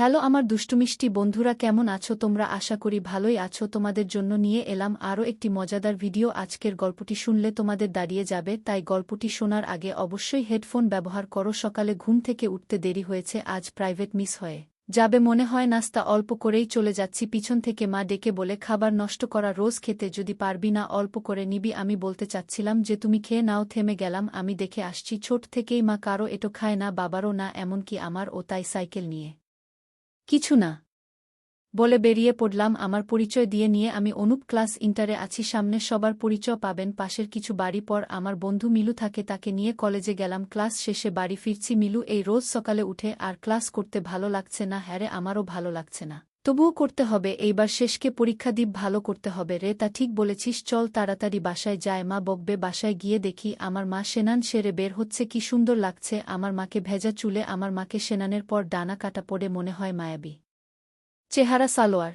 Hello আমার দুষ্টুমিষ্টি বন্ধুরা, কেমন আছো তোমরা? আশা করি ভালোই আছো। তোমাদের জন্য নিয়ে এলাম আরও একটি মজাদার ভিডিও। আজকের গল্পটি শুনলে তোমাদের দাঁড়িয়ে যাবে, তাই গল্পটি শোনার আগে অবশ্যই হেডফোন ব্যবহার করো। সকালে ঘুম থেকে উঠতে দেরি হয়েছে, আজ প্রাইভেট মিস হয়ে যাবে মনে হয়। নাস্তা অল্প করেই চলে যাচ্ছি, পিছন থেকে মা ডেকে বলে খাবার নষ্ট করা রোজ খেতে যদি পারবি না অল্প করে নিবি। আমি বলতে চাচ্ছিলাম যে তুমি খেয়ে নাও, থেমে গেলাম। আমি দেখে আসছি ছোট থেকেই মা কারো এটো খায় না, বাবারও না, এমনকি আমার ও তাই সাইকেল নিয়ে কিছু না বলে বেরিয়ে পড়লাম। আমার পরিচয় দিয়ে নিয়ে আমি অনুপ, ক্লাস ইন্টারে আছি। সামনে সবার পরিচয় পাবেন। পাশের কিছু বাড়ি পর আমার বন্ধু মিলু থাকে, তাকে নিয়ে কলেজে গেলাম। ক্লাস শেষে বাড়ি ফিরছি। মিলু এই রোজ সকালে উঠে আর ক্লাস করতে ভালো লাগছে না। হ্যাঁ রে, আমারও ভালো লাগছে না, তবুও করতে হবে। এইবার শেষকে পরীক্ষা দিব, ভালো করতে হবে রে। তা ঠিক বলেছিস, চল তাড়াতাড়ি বাসায় যায়, মা বকবে। বাসায় গিয়ে দেখি আমার মা সেনান সেরে বের হচ্ছে। কি সুন্দর লাগছে আমার মাকে ভেজা চুলে। আমার মাকে সেনানের পর ডানা কাটা পড়ে মনে হয় মায়াবী চেহারা। সালোয়ার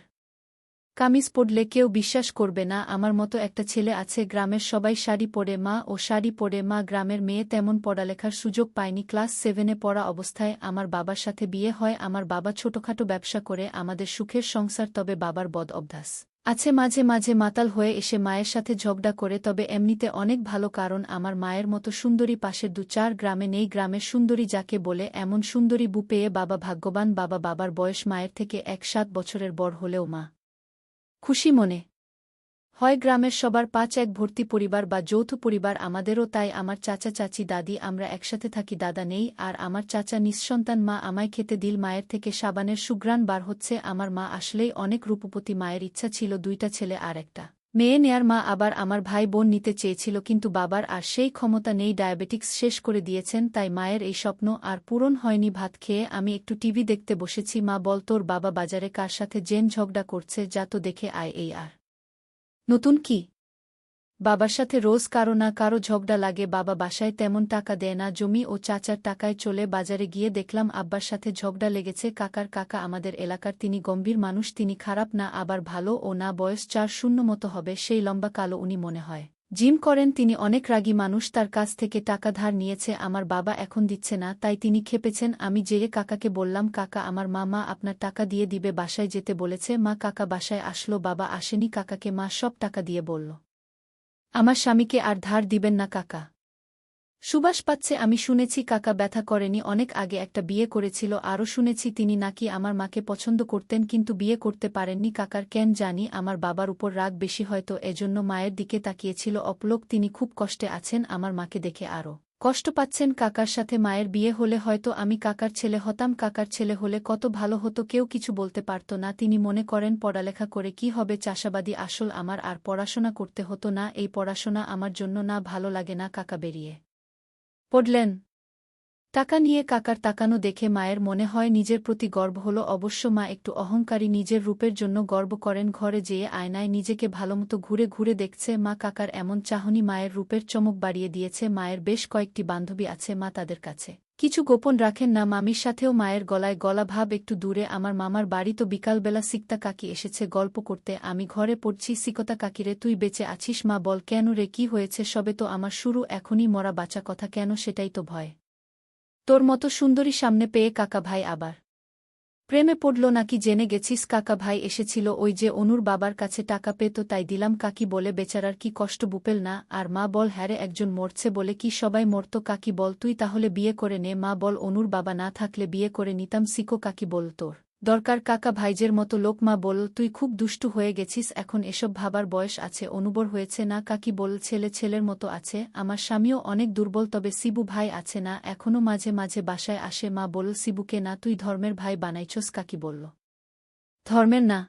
কামিজ পরলে কেউ বিশ্বাস করবে না আমার মতো একটা ছেলে আছে। গ্রামের সবাই শাড়ি পরে, মা ও শাড়ি পরে। মা গ্রামের মেয়ে, তেমন পড়ালেখার সুযোগ পায়নি। ক্লাস 7-এ পড়া অবস্থায় আমার বাবার সাথে বিয়ে হয়। আমার বাবা ছোটখাটো ব্যবসা করে আমাদের সুখের সংসার। তবে বাবার বদ অভ্যাস আছে, মাঝে মাঝে মাতাল হয়ে এসে মায়ের সাথে ঝগড়া করে। তবে এমনিতে অনেক ভালো, কারণ আমার মায়ের মতো সুন্দরী পাশের 2-4 গ্রামে নেই। গ্রামের সুন্দরী যাকে বলে, এমন সুন্দরী বউ পেয়ে বাবা ভাগ্যবান। বাবার বয়স মায়ের থেকে 1-7 বছরের বড় হলেও মা খুশি মনে হয়। গ্রামের সবার 5 এক ভর্তি পরিবার বা যৌথ পরিবার, আমাদেরও তাই। আমার চাচা চাচি দাদি আমরা একসাথে থাকি। দাদা নেই আর আমার চাচা নিঃসন্তান। মা আমায় খেতে দিল, মায়ের থেকে সাবানের সুঘ্রাণ বার হচ্ছে। আমার মা আসলেই অনেক রূপবতী। মায়ের ইচ্ছা ছিল 2টা ছেলে আর একটা মেয়ে নেয়ার। মা আবার আমার ভাই বোন নিতে চেয়েছিল, কিন্তু বাবার আর সেই ক্ষমতা নেই। ডায়াবেটিক্স শেষ করে দিয়েছেন, তাই মায়ের এই স্বপ্ন আর পূরণ হয়নি। ভাত খেয়ে আমি একটু টিভি দেখতে বসেছি। মা বল, তোর বাবা বাজারে কার সাথে জেন ঝগড়া করছে, যা তো দেখে আয়। এই আর নতুন কি? বাবার সাথে রোজ কারো না কারো ঝগড়া লাগে। বাবা বাসায় তেমন টাকা দেয় না, জমি ও চাচার টাকায় চলে। বাজারে গিয়ে দেখলাম আব্বার সাথে ঝগড়া লেগেছে। কাকার কাকা আমাদের এলাকার, তিনি গম্ভীর মানুষ। তিনি খারাপ না আবার ভালো ও না, বয়স 4-0 মতো হবে। সেই লম্বা কালো, উনি মনে হয় জিম করেন। তিনি অনেক রাগী মানুষ, তার কাছ থেকে টাকা ধার নিয়েছে আমার বাবা, এখন দিচ্ছে না, তাই তিনি ক্ষেপেছেন। আমি যেয়ে কাকাকে বললাম, কাকা আমার মা আপনার টাকা দিয়ে দিবে, বাসায় যেতে বলেছে। মা কাকা বাসায় আসলো, বাবা আসেনি। কাকাকে মা সব টাকা দিয়ে বলল আমার স্বামীকে আর ধার দিবেন না। কাকা সুবাস পাচ্ছে। আমি শুনেছি কাকা ব্যথা করেনি, অনেক আগে একটা বিয়ে করেছিল। আরও শুনেছি তিনি নাকি আমার মাকে পছন্দ করতেন, কিন্তু বিয়ে করতে পারেননি। কাকার কেন জানি আমার বাবার উপর রাগ বেশি, হয়তো এজন্য মায়ের দিকে তাকিয়েছিল অপলক। তিনি খুব কষ্টে আছেন, আমার মাকে দেখে আরও কষ্ট পাচ্ছেন। কাকার সাথে মায়ের বিয়ে হলে হয়তো আমি কাকার ছেলে হতাম। কাকার ছেলে হলে কত ভালো হতো, কেউ কিছু বলতে পারত না। তিনি মনে করেন পড়ালেখা করে কি হবে, চাষাবাদী। আসল আমার আর পড়াশোনা করতে হতো না, এই পড়াশোনা আমার জন্য না, ভালো লাগে না। কাকা বেরিয়ে পড়লেন টাকা নিয়ে। কাকার তাকানো দেখে মায়ের মনে হয় নিজের প্রতি গর্ব হলো। অবশ্য মা একটু অহংকারী, নিজের রূপের জন্য গর্ব করেন। ঘরে যেয়ে আয়নায় নিজেকে ভালোমতো ঘুরে ঘুরে দেখছে। মা কাকার এমন চাহনি মায়ের রূপের চমক বাড়িয়ে দিয়েছে। মায়ের বেশ কয়েকটি বান্ধবী আছে, মা তাদের কাছে কিছু গোপন রাখেন না। মামির সাথেও মায়ের গলায় গলা ভাব। একটু দূরে আমার মামার বাড়ি, তো বিকালবেলা সিকতা কাকি এসেছে গল্প করতে। আমি ঘরে পড়ছি। সিকতা কাকিরে, তুই বেঁচে আছিস? মা বল, কেন রে, কি হয়েছে? সবে তো আমার শুরু, এখনই মরা বাঁচা কথা কেন? সেটাই তো ভয়, তোর মতো সুন্দরী সামনে পেয়ে। কাকা ভাই আবার প্রেমে পড়ল নাকি? জেনে গেছিস? কাকা ভাই এসেছিল ওই যে অনুর বাবার কাছে টাকা পেত, তাই দিলাম। কাকি বলে, বেচারার কি কষ্ট, বুপেল না? আর মা বল, হ্যারে, একজন মরছে বলে কি সবাই মরত? কাকি বল, তুই তাহলে বিয়ে করে নে। মা বল, অনুর বাবা না থাকলে বিয়ে করে নিতাম। সিকো কাকি বল, তোর দরকার কাকা ভাইজের মতো লোক? মা বলল, তুই খুব দুষ্টু হয়ে গেছিস, এখন এসব ভাবার বয়স আছে, অনুবর হয়েছে না। কাকি বল, ছেলে ছেলের মতো আছে, আমার স্বামীও অনেক দুর্বল। তবে শিবু ভাই আছে না, এখনও মাঝে মাঝে বাসায় আসে। মা বলল, শিবুকে না তুই ধর্মের ভাই বানাইছস? কাকি বলল, ধর্মের না,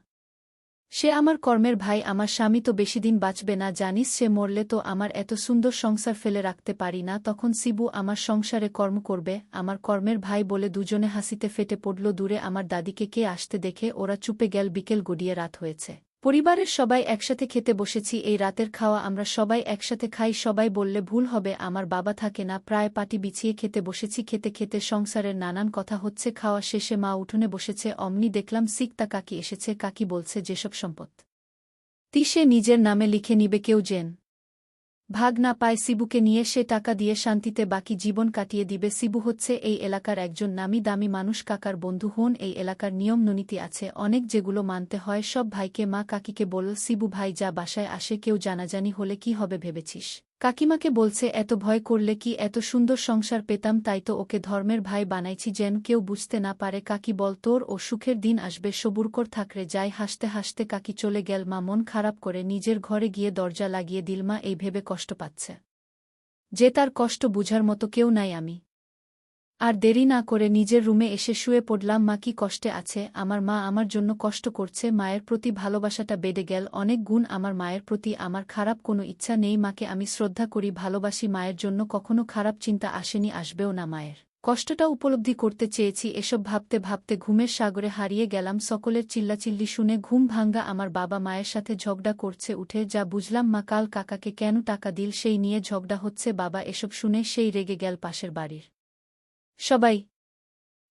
সে আমার কর্মের ভাই। আমার স্বামী তো বেশিদিন বাঁচবে না জানিস, সে মরলে তো আমার এত সুন্দর সংসার ফেলে রাখতে পারি না। তখন শিবু আমার সংসারে কর্ম করবে। আমার কর্মের ভাই বলে দুজনে হাসিতে ফেটে পড়ল। দূরে আমার দাদিকে কে আসতে দেখে ওরা চুপে গেল। বিকেল গড়িয়ে রাত হয়েছে, পরিবারের সবাই একসাথে খেতে বসেছি। এই রাতের খাওয়া আমরা সবাই একসাথে খাই। সবাই বললে ভুল হবে, আমার বাবা থাকে না। প্রায় পাটি বিছিয়ে খেতে বসেছি। খেতে খেতে সংসারের নানান কথা হচ্ছে। খাওয়া শেষে মা উঠোনে বসেছে, অমনি দেখলাম সিকতা কাকি এসেছে। কাকি বলছে, যেসব সম্পত্তি সে নিজের নামে লিখে নিবে কেউ যেন ভাগ না পায় শিবুকে নিয়ে সে টাকা দিয়ে শান্তিতে বাকি জীবন কাটিয়ে দিবে। শিবু হচ্ছে এই এলাকার একজন নামি দামি মানুষ, কাকার বন্ধু হন। এই এলাকার নিয়ম নীতি আছে অনেক, যেগুলো মানতে হয়। সব ভাইকে মা কাকিকে বলল, শিবু ভাই যা বাসায় আসে, কেউ জানাজানি হলে কি হবে ভেবেছিস? কাকিমাকে বলছে, এত ভয় করলে কি এত সুন্দর সংসার পেতাম? তাই তো ওকে ধর্মের ভাই বানাইছি, যেন কেউ বুঝতে না পারে। কাকি বল, তোর ও সুখের দিন আসবে, সবুর কর, থাকরে যাই। হাসতে হাসতে কাকি চলে গেল। মা মন খারাপ করে নিজের ঘরে গিয়ে দরজা লাগিয়ে দিল। মা এই ভেবে কষ্ট পাচ্ছে যে তার কষ্ট বুঝার মতো কেউ নাই। আমি আর দেরি না করে নিজের রুমে এসে শুয়ে পড়লাম। মা কি কষ্টে আছে? আমার মা আমার জন্য কষ্ট করছে। মায়ের প্রতি ভালোবাসাটা বেড়ে গেল অনেক গুণ। আমার মায়ের প্রতি আমার খারাপ কোনো ইচ্ছা নেই। মাকে আমি শ্রদ্ধা করি, ভালোবাসি। মায়ের জন্য কখনো খারাপ চিন্তা আসেনি, আসবেও না। মায়ের কষ্টটা উপলব্ধি করতে চেয়েছি। এসব ভাবতে ভাবতে ঘুমের সাগরে হারিয়ে গেলাম। সকলের চিল্লাচিল্লি শুনে ঘুম ভাঙ্গা আমার বাবা মায়ের সাথে ঝগড়া করছে উঠে। যা বুঝলাম, মা কাল কাকাকে কেন টাকা দিল সেই নিয়ে ঝগড়া হচ্ছে। বাবা এসব শুনে সেই রেগে গেল। পাশের বাড়ির সবাই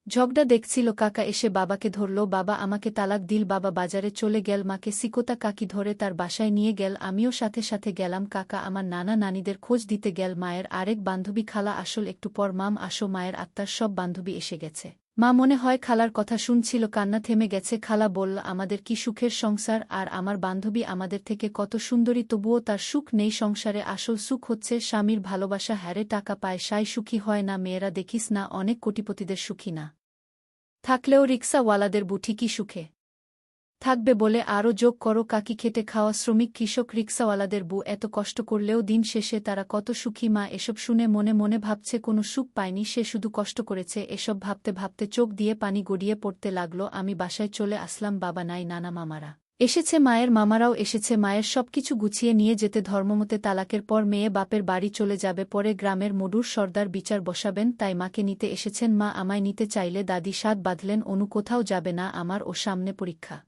ঝগড়া দেখছিল। কাকা এসে বাবাকে ধরল। বাবা আমাকে তালাক দিল। বাবা বাজারে চলে গেল। মাকে সিকোতা কাকি ধরে তার বাসায় নিয়ে গেল। আমিও সাথে সাথে গেলাম। কাকা আমার নানা নানিদের খোঁজ দিতে গেল। মায়ের আরেক বান্ধবী খালা আসল। একটু পর, মাম আসো, মায়ের আত্মার সব বান্ধবী এসে গেছে। মা মনে হয় খালার কথা শুনছিল, কান্না থেমে গেছে। খালা বলল, আমাদের কি সুখের সংসার, আর আমার বান্ধবী আমাদের থেকে কত সুন্দরী, তবুও তার সুখ নেই সংসারে। আসল সুখ হচ্ছে স্বামীর ভালোবাসা। হ্যারে টাকা পায় সাই সুখী হয় না। মেয়েরা দেখিস না, অনেক কোটিপতিদের সুখী না থাকলেও রিক্সাওয়ালাদের বউ ঠিকই সুখে থাকবে বলে আরও যোগ করো। কাকি খেটে খাওয়া শ্রমিক, কৃষক, রিক্সাওয়ালাদের বউ এত কষ্ট করলেও দিন শেষে তারা কত সুখী। মা এসব শুনে মনে মনে ভাবছে কোনো সুখ পায়নি, সে শুধু কষ্ট করেছে। এসব ভাবতে ভাবতে চোখ দিয়ে পানি গড়িয়ে পড়তে লাগল। আমি বাসায় চলে আসলাম। বাবা নাই, নানা মামারা এসেছে, মায়ের মামারাও এসেছে। মায়ের সবকিছু গুছিয়ে নিয়ে যেতে ধর্মমতে তালাকের পর মেয়ে বাপের বাড়ি চলে যাবে, পরে গ্রামের মডুর সর্দার বিচার বসাবেন, তাই মাকে নিতে এসেছেন। মা আমায় নিতে চাইলে দাদি সাধ বাঁধলেন, অনু কোথাও যাবে না, আমার ও সামনে পরীক্ষা,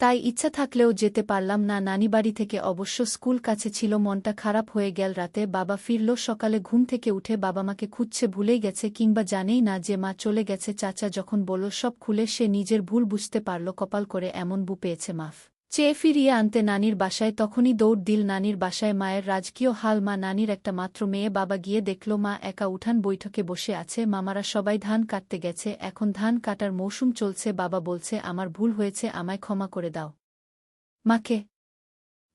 তাই ইচ্ছা থাকলেও যেতে পারলাম না। নানিবাড়ি থেকে অবশ্য স্কুল কাছে ছিল। মনটা খারাপ হয়ে গেল। রাতে বাবা ফিরল। সকালে ঘুম থেকে উঠে বাবা মাকে খুঁজছে, ভুলেই গেছে কিংবা জানেই না যে মা চলে গেছে। চাচা যখন বলল সব খুলে, সে নিজের ভুল বুঝতে পারল। কপাল করে এমন বউ পেয়েছে, মাফ চেয়ে ফিরিয়ে আনতে নানির বাসায়। তখনই দৌড় দিল নানির বাসায়। মায়ের রাজকীয় হাল। মা নানির একটা মাত্র মেয়ে। বাবা গিয়ে দেখল মা একা উঠান বৈঠকে বসে আছে। মামারা সবাই ধান কাটতে গেছে, এখন ধান কাটার মৌসুম চলছে। বাবা বলছে, আমার ভুল হয়েছে, আমায় ক্ষমা করে দাও। মাকে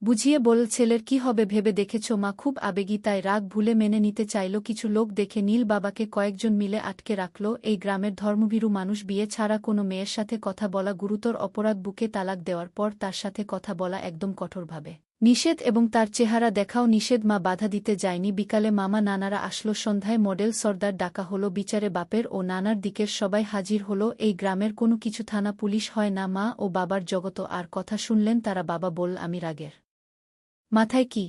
বুঝিয়ে বল, ছেলের কি হবে ভেবে দেখেছ? মা খুব আবেগী, তাই রাগ ভুলে মেনে নিতে চাইল। কিছু লোক দেখে নীল বাবাকে কয়েকজন মিলে আটকে রাখল। এই গ্রামের ধর্মভীরু মানুষ, বিয়ে ছাড়া কোনো মেয়ের সাথে কথা বলা গুরুতর অপরাধ। বুকে তালাক দেওয়ার পর তার সাথে কথা বলা একদম কঠোরভাবে নিষেধ, এবং তার চেহারা দেখাও নিষেধ। মা বাধা দিতে যায়নি। বিকালে মামা নানারা আসলো। সন্ধ্যায় মডেল সর্দার ডাকা হলো। বিচারে বাপের ও নানার দিকের সবাই হাজির হলো। এই গ্রামের কোনো কিছু থানা পুলিশ হয় না। মা ও বাবার জগত আর কথা শুনলেন তারা। বাবা বলল, আমি রাগের মাথায় কি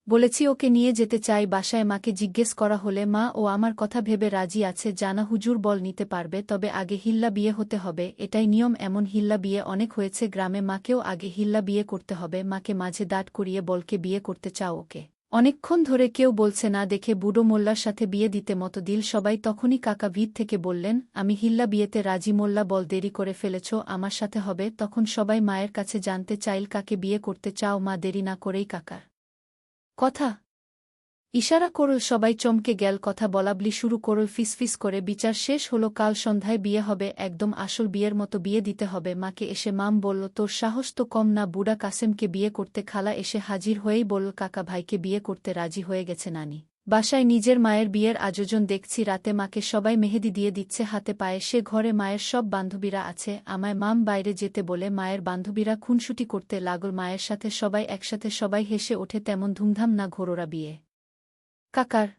বলেছি, ওকে নিয়ে যেতে চাই বাসায়। মাকে জিজ্ঞেস করা হলে মা ও আমার কথা ভেবে রাজি আছে। জানা হুজুর বল নিতে পারবে, তবে আগে হিল্লা বিয়ে হতে হবে, এটাই নিয়ম। এমন হিল্লা বিয়ে অনেক হয়েছে গ্রামে, মাকেও আগে হিল্লা বিয়ে করতে হবে। মাকে মাঝে দাঁড় করিয়ে বলকে বিয়ে করতে চাও ওকে? অনেকক্ষণ ধরে কেউ বলছে না দেখে বুড়ো মোল্লার সাথে বিয়ে দিতে মতো দিল সবাই। তখনই কাকা ভিত থেকে বললেন, আমি হিল্লা বিয়েতে রাজি। মোল্লা বল, দেরি করে ফেলেছ, আমার সাথে হবে। তখন সবাই মায়ের কাছে জানতে চাইল, কাকে বিয়ে করতে চাও? মা দেরি না করেই কাকার কথা ইশারা করল। সবাই চমকে গেল। কথা বলাবলি শুরু করল ফিসফিস করে। বিচার শেষ হলো, কাল সন্ধ্যায় বিয়ে হবে, একদম আসল বিয়ের মতো বিয়ে দিতে হবে মাকে। এসে মাম বলল, তোর সাহস তো কম না, বুড়া কাসেমকে বিয়ে করতে। খালা এসে হাজির হয়েই বলল, কাকা ভাইকে বিয়ে করতে রাজি হয়ে গেছে নানি। বাসায় নিজের মায়ের বিয়ের আয়োজন দেখছি। রাতে মাকে সবাই মেহেদি দিয়ে দিচ্ছে হাতে পায়ে। সে ঘরে মায়ের সব বান্ধবীরা আছে। আমায় মাম বাইরে যেতে বলে মায়ের বান্ধবীরা খুনসুটি করতে লাগল মায়ের সাথে। সবাই একসাথে, সবাই হেসে ওঠে। তেমন ধুমধাম না, ঘোরোরা বিয়ে। কাকার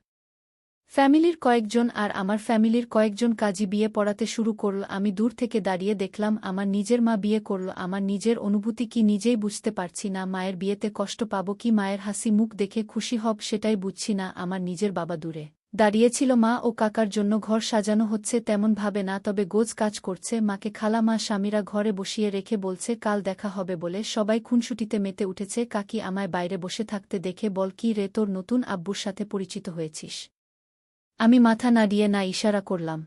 ফ্যামিলির কয়েকজন আর আমার ফ্যামিলির কয়েকজন কাজী বিয়ে পড়াতে শুরু করল। আমি দূর থেকে দাঁড়িয়ে দেখলাম আমার নিজের মা বিয়ে করল। আমার নিজের অনুভূতি কি নিজেই বুঝতে পারছি না। মায়ের বিয়েতে কষ্ট পাব কি মায়ের হাসি মুখ দেখে খুশি হব সেটাই বুঝছি না। আমার নিজের বাবা দূরে দাঁড়িয়েছিল। মা ও কাকার জন্য ঘর সাজানো হচ্ছে তেমন ভাবে না, তবে গোজ কাজ করছে। মাকে খালা মা স্বামীরা ঘরে বসিয়ে রেখে বলছে কাল দেখা হবে বলে। সবাই খুনসুটিতে মেতে উঠেছে। কাকি আমায় বাইরে বসে থাকতে দেখে বল, কি রে, তোর নতুন আব্বুর সাথে পরিচিত হয়েছিস? আমি মাথা নাড়িয়ে না ইশারা করলাম।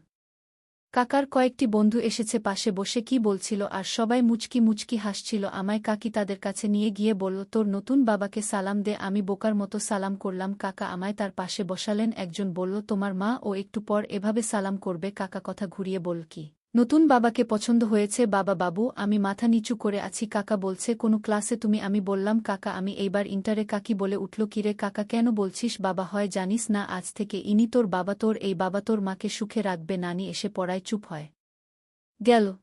কাকার কয়েকটি বন্ধু এসেছে পাশে বসে কি বলছিল আর সবাই মুচকি মুচকি হাসছিল। আমায় কাকি তাদের কাছে নিয়ে গিয়ে বলল, তোর নতুন বাবাকে সালাম দে। আমি বোকার মতো সালাম করলাম। কাকা আমায় তার পাশে বসালেন। একজন বলল, তোমার মা ও একটু পর এভাবে সালাম করবে। কাকা কথা ঘুরিয়ে বল, কি নতুন বাবাকে পছন্দ হয়েছে? বাবা বাবু, আমি মাথা নিচু করে আছি। কাকা বলছে, কোনো ক্লাসে তুমি? আমি বললাম, কাকা আমি এইবার ইন্টারে। কাকি বলে উঠল, কিরে কাকা কেন বলছিস বাবা হয়? জানিস না আজ থেকে ইনি তোর বাবা। তোর এই বাবা তোর মাকে সুখে রাখবে। নানি এসে পড়ায় চুপ হয় গেল।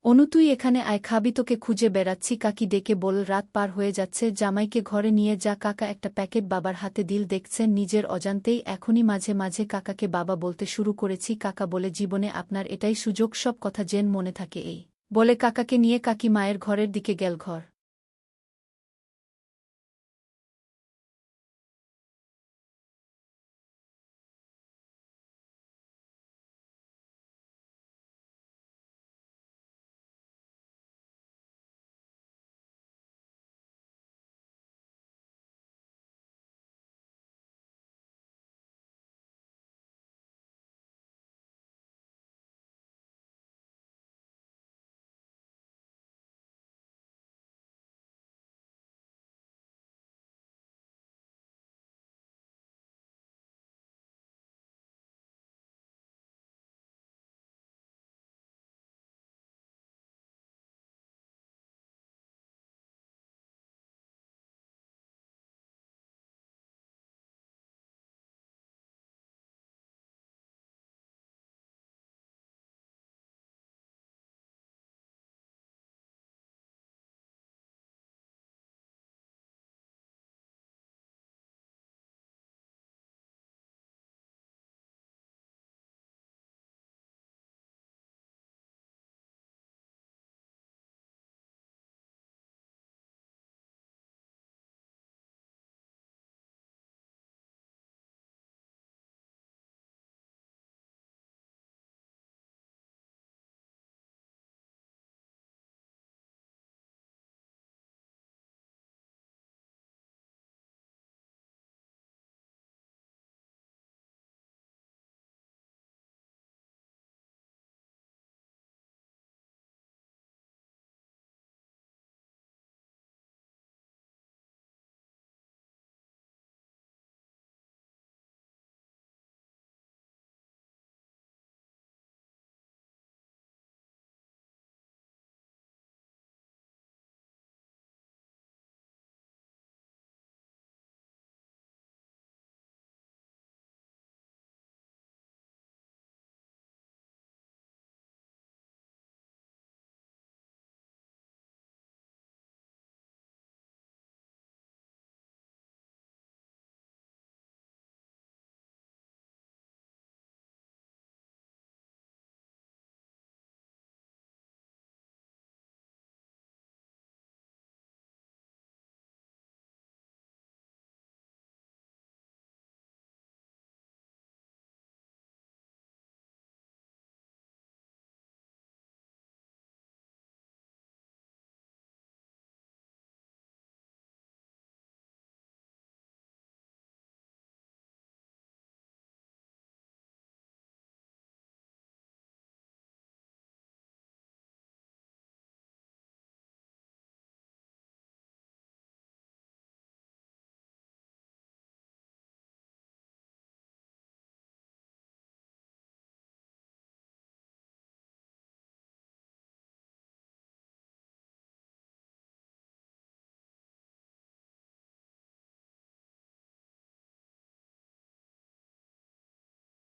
অনু তুই এখানে আয়, খাবি? তোকে খুঁজে বেড়াচ্ছি। কাকি ডেকে বল, রাত পার হয়ে যাচ্ছে, জামাইকে ঘরে নিয়ে যা। কাকা একটা প্যাকেট বাবার হাতে দিল। দেখছেন নিজের অজান্তেই এখনই মাঝে মাঝে কাকাকে বাবা বলতে শুরু করেছি। কাকা বলে, জীবনে আপনার এটাই সুযোগ, সব কথা যেন মনে থাকে। এই বলে কাকাকে নিয়ে কাকি মায়ের ঘরের দিকে গেল। ঘর